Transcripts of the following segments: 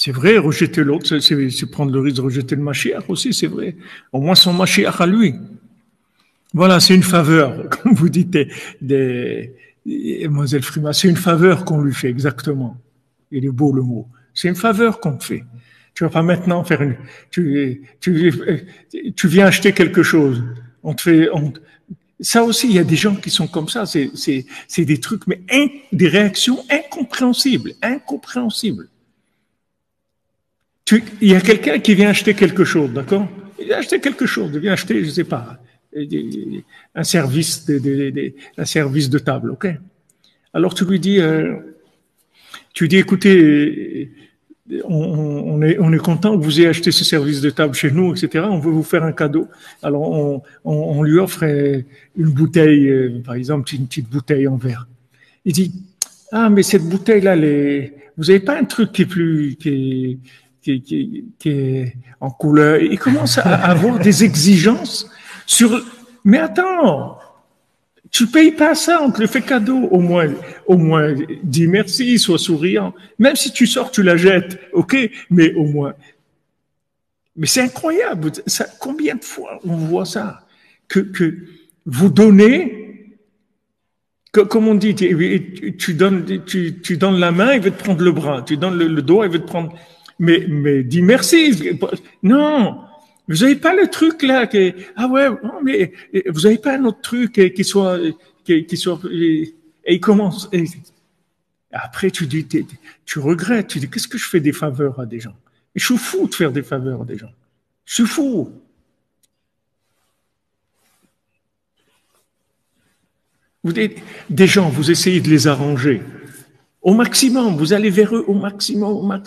C'est vrai, rejeter l'autre, c'est prendre le risque de rejeter le Mashiach aussi, c'est vrai. Au moins son Mashiach à lui. Voilà, c'est une faveur, comme vous dites, Mademoiselle Frima, c'est une faveur qu'on lui fait, exactement. Il est beau le mot. C'est une faveur qu'on te fait. Tu vas pas maintenant faire tu viens acheter quelque chose. Ça aussi, il y a des gens qui sont comme ça. C'est des trucs, mais des réactions incompréhensibles. Il y a quelqu'un qui vient acheter quelque chose, d'accord? Il vient acheter quelque chose. Il vient acheter, je sais pas, un service de table, ok? Alors tu lui dis, écoutez, on est content que vous ayez acheté ce service de table chez nous, etc. On veut vous faire un cadeau. Alors on lui offre une bouteille, par exemple une petite bouteille en verre. Il dit, ah mais cette bouteille là, vous avez pas un truc qui est en couleur. Il commence à avoir des exigences mais attends, tu payes pas ça, on te le fait cadeau. Au moins, dis merci, sois souriant. Même si tu sors, tu la jettes, ok, mais au moins. Mais c'est incroyable. Combien de fois on voit ça? Que vous donnez, comme on dit, tu donnes la main, il veut te prendre le bras. Tu donnes le doigt, il veut te prendre. Mais dis merci. Non. Vous n'avez pas le truc là ah ouais, non, mais vous n'avez pas un autre truc qui soit et il commence et après tu dis tu regrettes, tu dis qu'est-ce que je fais des faveurs à des gens? Et je suis fou de faire des faveurs à des gens. Je suis fou. Des gens, vous essayez de les arranger au maximum, vous allez vers eux au maximum.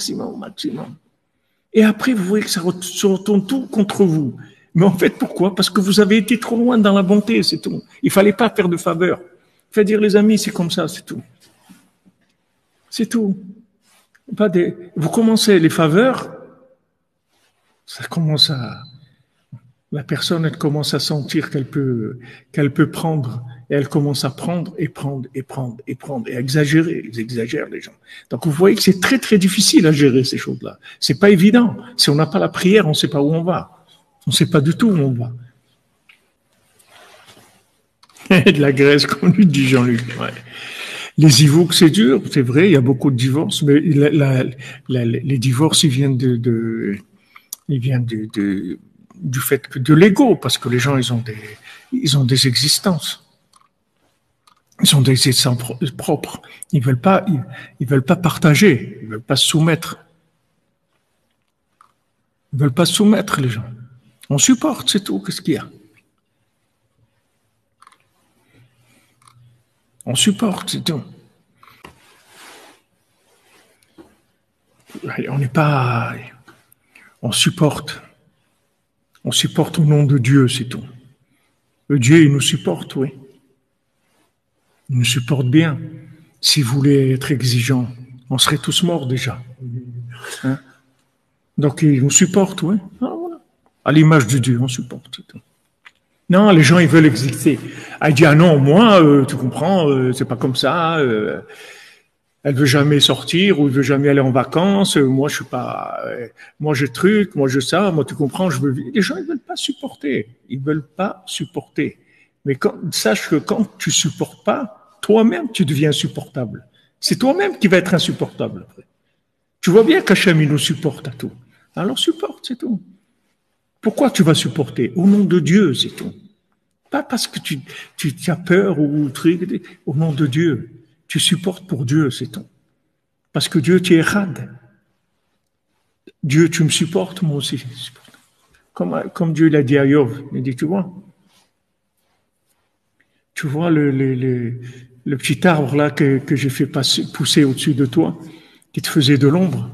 Et après, vous voyez que ça se retourne tout contre vous. Mais en fait, pourquoi? Parce que vous avez été trop loin dans la bonté, c'est tout. Il fallait pas faire de faveur. Fait dire les amis, c'est comme ça, c'est tout. C'est tout. Vous commencez les faveurs, ça commence la personne, elle commence à sentir qu'elle peut prendre, et elle commence à prendre, et à exagérer. Ils exagèrent, les gens. Donc, vous voyez que c'est très, très difficile à gérer ces choses-là. C'est pas évident. Si on n'a pas la prière, on sait pas où on va. On sait pas du tout où on va. De la graisse, comme lui dit Jean-Luc. Ouais. Les ivoux, c'est dur, c'est vrai, il y a beaucoup de divorces, mais les divorces, ils viennent du fait que de l'ego, parce que les gens, ils ont des existences. Ils ont des existences propres. Ils veulent pas partager. Ils veulent pas se soumettre. Ils veulent pas se soumettre, les gens. On supporte, c'est tout. Qu'est-ce qu'il y a? On supporte, c'est tout. On n'est pas... On supporte. On supporte au nom de Dieu, c'est tout. Le Dieu, il nous supporte, oui. Il nous supporte bien. S'il voulait être exigeant, on serait tous morts déjà. Hein? Donc, il nous supporte, oui. Ah, voilà. À l'image de Dieu, on supporte, c'est tout. Non, les gens, ils veulent exister. Elle dit, ah non, moi, tu comprends, c'est pas comme ça. Elle veut jamais sortir ou elle veut jamais aller en vacances. Moi, je suis pas. Moi, je truc, moi, je ça. Moi, tu comprends, je veux. Les gens, ils veulent pas supporter. Ils veulent pas supporter. Mais sache que quand tu supportes pas, toi-même, tu deviens insupportable. C'est toi-même qui va être insupportable après. Tu vois bien qu'Hachem, il nous supporte à tout. Alors supporte, c'est tout. Pourquoi tu vas supporter? Au nom de Dieu, c'est tout. Pas parce que tu as peur ou truc. Au nom de Dieu. Tu supportes pour Dieu, c'est tout. Parce que Dieu, tu es rad. Dieu, tu me supportes, moi aussi. Comme Dieu l'a dit à Yov. Il dit, tu vois le petit arbre là que j'ai fait pousser au-dessus de toi, qui te faisait de l'ombre.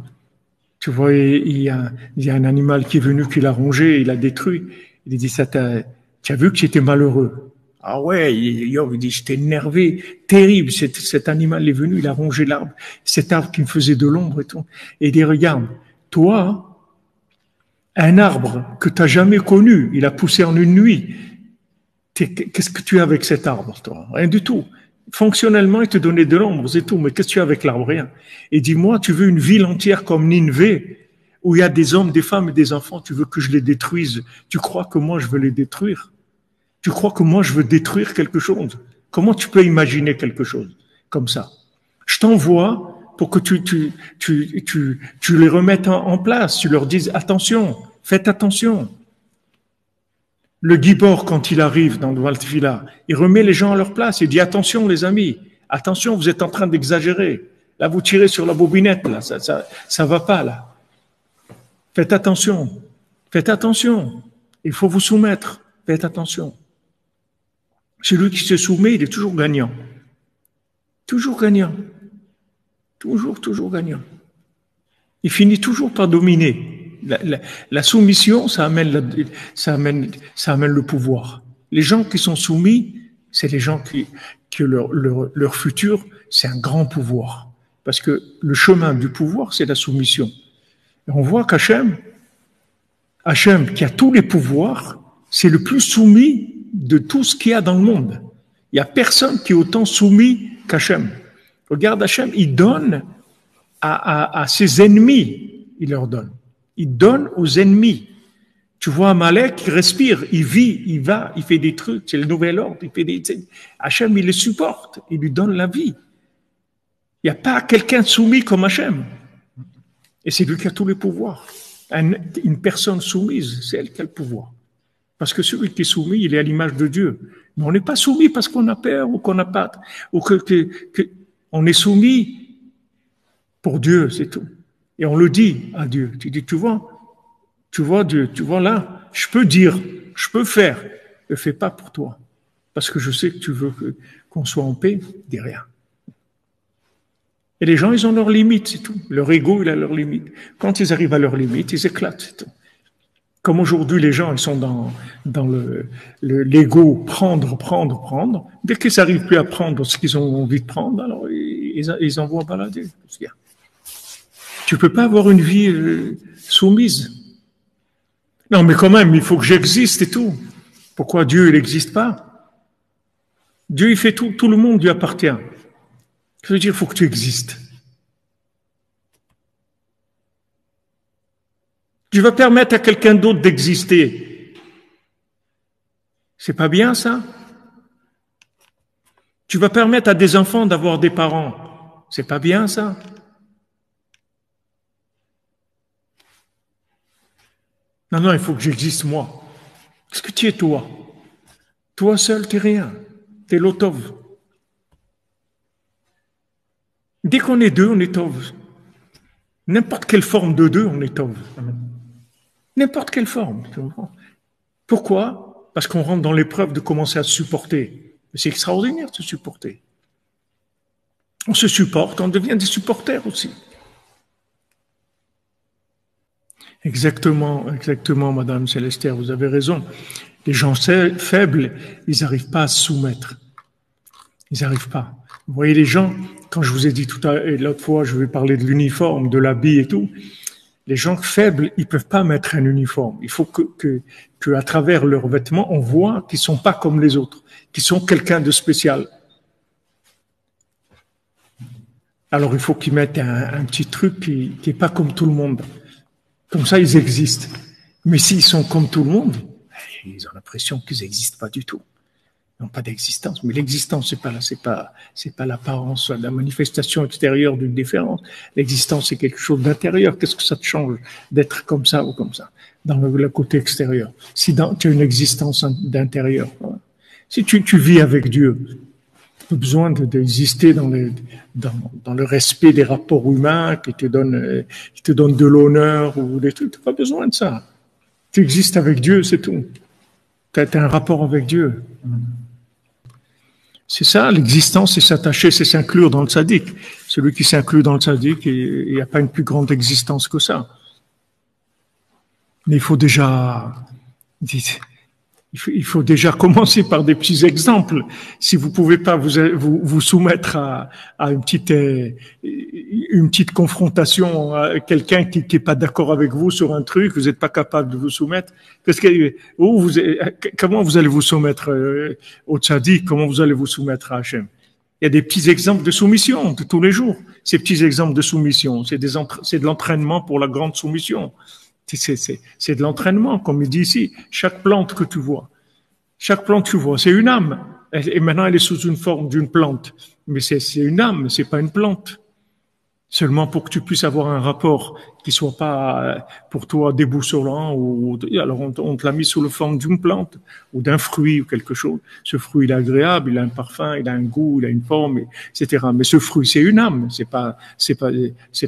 Tu vois, il y a un animal qui est venu, qui l'a rongé, il l'a détruit. Il dit, tu as vu que j'étais malheureux. Ah ouais, il dit, j'étais énervé, terrible. Cet animal est venu, il a rongé l'arbre, cet arbre qui me faisait de l'ombre et tout. Et il dit, regarde, toi, un arbre que tu n'as jamais connu, il a poussé en une nuit. Qu'est-ce que tu as avec cet arbre, toi? Rien du tout. Fonctionnellement, il te donnait de l'ombre, c'est tout. Mais qu'est-ce que tu as avec l'arbre? Rien. Et dis-moi, tu veux une ville entière comme Nineveh? où il y a des hommes, des femmes et des enfants, tu veux que je les détruise. Tu crois que moi, je veux les détruire? Tu crois que moi, je veux détruire quelque chose? Comment tu peux imaginer quelque chose comme ça? Je t'envoie pour que tu les remettes en place. Tu leur dises, attention, faites attention. Le Gibor, quand il arrive dans le Waldvilla, il remet les gens à leur place. Il dit, attention les amis, attention, vous êtes en train d'exagérer. Là, vous tirez sur la bobinette, là, ça va pas, là. Faites attention. Faites attention. Il faut vous soumettre. Faites attention. Celui qui se soumet, il est toujours gagnant. Toujours gagnant. Toujours gagnant. Il finit toujours par dominer. La soumission, ça amène le pouvoir. Les gens qui sont soumis, c'est les gens que leur futur, c'est un grand pouvoir. Parce que le chemin du pouvoir, c'est la soumission. Et on voit qu'Hachem, qui a tous les pouvoirs, c'est le plus soumis de tout ce qu'il y a dans le monde. Il n'y a personne qui est autant soumis qu'Hachem. Regarde, Hachem, il donne à ses ennemis, il leur donne. Il donne aux ennemis. Tu vois Amalek, il respire, il vit, il va, il fait des trucs, c'est le nouvel ordre, il fait des... Hachem, il le supporte, il lui donne la vie. Il n'y a pas quelqu'un soumis comme Hachem. Et c'est lui qui a tous les pouvoirs. Une personne soumise, c'est elle qui a le pouvoir. Parce que celui qui est soumis, il est à l'image de Dieu. Mais on n'est pas soumis parce qu'on a peur ou qu'on n'a pas... Ou on est soumis pour Dieu, c'est tout. Et on le dit à Dieu. Tu dis, tu vois Dieu, tu vois là, je peux dire, je peux faire, je ne fais pas pour toi. Parce que je sais que tu veux qu'on soit en paix, dis rien. Et les gens, ils ont leurs limites, c'est tout. Leur ego, il a leurs limites. Quand ils arrivent à leurs limites, ils éclatent, c'est tout. Comme aujourd'hui, les gens, ils sont dans l'ego, prendre. Dès qu'ils n'arrivent plus à prendre ce qu'ils ont envie de prendre, alors ils envoient balader. Tu peux pas avoir une vie soumise. Non, mais quand même, il faut que j'existe et tout. Pourquoi Dieu, il n'existe pas? Dieu, il fait tout le monde lui appartient. Ça veut dire, il faut que tu existes. Tu vas permettre à quelqu'un d'autre d'exister. C'est pas bien, ça? Tu vas permettre à des enfants d'avoir des parents. C'est pas bien, ça? Non, il faut que j'existe, moi. Qu'est-ce que tu es, toi? Toi seul, t'es rien. T'es l'otov. Dès qu'on est deux, on est tov. N'importe quelle forme de deux, on est tov. N'importe quelle forme. Pourquoi? Parce qu'on rentre dans l'épreuve de commencer à se supporter. C'est extraordinaire de se supporter. On se supporte, on devient des supporters aussi. Exactement, Madame Célestère, vous avez raison. Les gens faibles, ils n'arrivent pas à se soumettre. Ils n'arrivent pas. Vous voyez les gens, quand je vous ai dit tout à l'heure, et l'autre fois, je vais parler de l'uniforme, de l'habit et tout, les gens faibles, ils peuvent pas mettre un uniforme. Il faut que à travers leurs vêtements, on voit qu'ils sont pas comme les autres, qu'ils sont quelqu'un de spécial. Alors il faut qu'ils mettent un petit truc qui est pas comme tout le monde. Comme ça, ils existent. Mais s'ils sont comme tout le monde, ils ont l'impression qu'ils n'existent pas du tout. Ils n'ont pas d'existence. Mais l'existence, c'est pas l'apparence, la manifestation extérieure d'une différence. L'existence, c'est quelque chose d'intérieur. Qu'est-ce que ça te change d'être comme ça ou comme ça, dans le côté extérieur? Si tu as une existence d'intérieur, voilà. Si tu vis avec Dieu, tu as besoin d'exister dans le respect des rapports humains qui te donnent de l'honneur ou des trucs. Tu n'as pas besoin de ça. Tu existes avec Dieu, c'est tout. Tu as un rapport avec Dieu. C'est ça, l'existence, c'est s'attacher, c'est s'inclure dans le tzaddik. Celui qui s'inclut dans le tzaddik, il n'y a pas une plus grande existence que ça. Mais il faut déjà commencer par des petits exemples. Si vous pouvez pas vous soumettre à une petite confrontation à quelqu'un qui est pas d'accord avec vous sur un truc, vous n'êtes pas capable de vous soumettre. Comment vous allez vous soumettre au tzaddik? Comment vous allez vous soumettre à Hachem? Il y a des petits exemples de soumission de tous les jours. Ces petits exemples de soumission, c'est de l'entraînement pour la grande soumission. C'est de l'entraînement, comme il dit ici. Chaque plante que tu vois, c'est une âme. Et maintenant, elle est sous une forme d'une plante. Mais c'est une âme, c'est pas une plante. Seulement pour que tu puisses avoir un rapport qui soit pas pour toi déboussolant alors on te l'a mis sous la forme d'une plante ou d'un fruit ou quelque chose. Ce fruit il est agréable, il a un parfum, il a un goût, il a une forme, etc. Mais ce fruit c'est une âme, c'est pas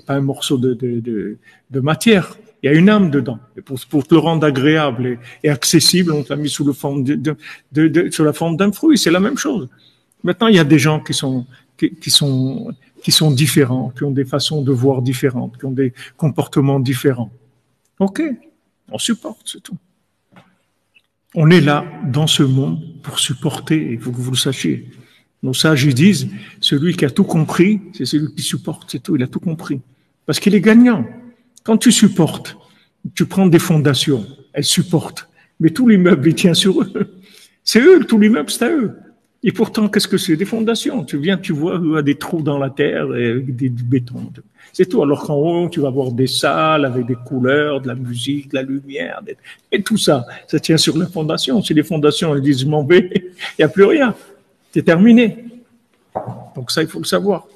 un morceau de matière. Il y a une âme dedans. Et pour te le rendre agréable et accessible, on te l'a mis sous la forme sous la forme d'un fruit. C'est la même chose. Maintenant il y a des gens qui sont différents, qui ont des façons de voir différentes, qui ont des comportements différents. Ok, on supporte, c'est tout. On est là, dans ce monde, pour supporter, il faut que vous le sachiez. Nos sages, ils disent, celui qui a tout compris, c'est celui qui supporte, c'est tout, il a tout compris. Parce qu'il est gagnant. Quand tu supportes, tu prends des fondations, elles supportent. Mais tout l'immeuble, il tient sur eux. C'est eux, tout l'immeuble, c'est à eux. Et pourtant, qu'est-ce que c'est? Des fondations. Tu viens, tu vois, il y a des trous dans la terre et du béton. C'est tout. Alors qu'en haut, tu vas voir des salles avec des couleurs, de la musique, de la lumière. Et tout ça, ça tient sur la fondation. Si les fondations, elles disent, je m'en vais, il n'y a plus rien. C'est terminé. Donc ça, il faut le savoir.